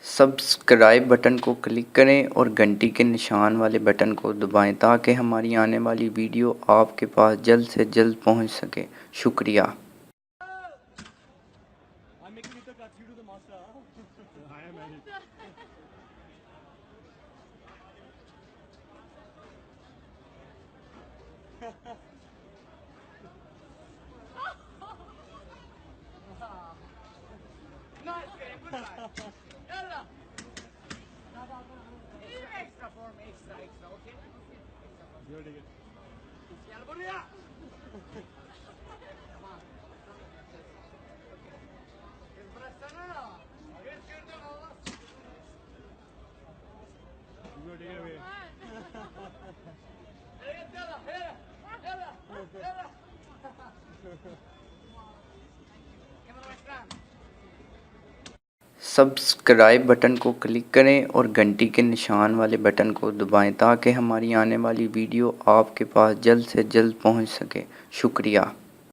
Subscribe button को click करें और घंटी के निशान वाले बटन को दबाएं ताकि हमारी आने वाली वीडियो आपके पास जल्द से जल्द पहुंच सके। शुक्रिया। Extra form, extra, okay? You're doing it. You're taking it away. Subscribe button को क्लिक करें और घंटी के निशान वाले बटन को दबाएं ताकि हमारी आने वाली वीडियो आपके पास जल्द से जल्द पहुंच सके। शुक्रिया।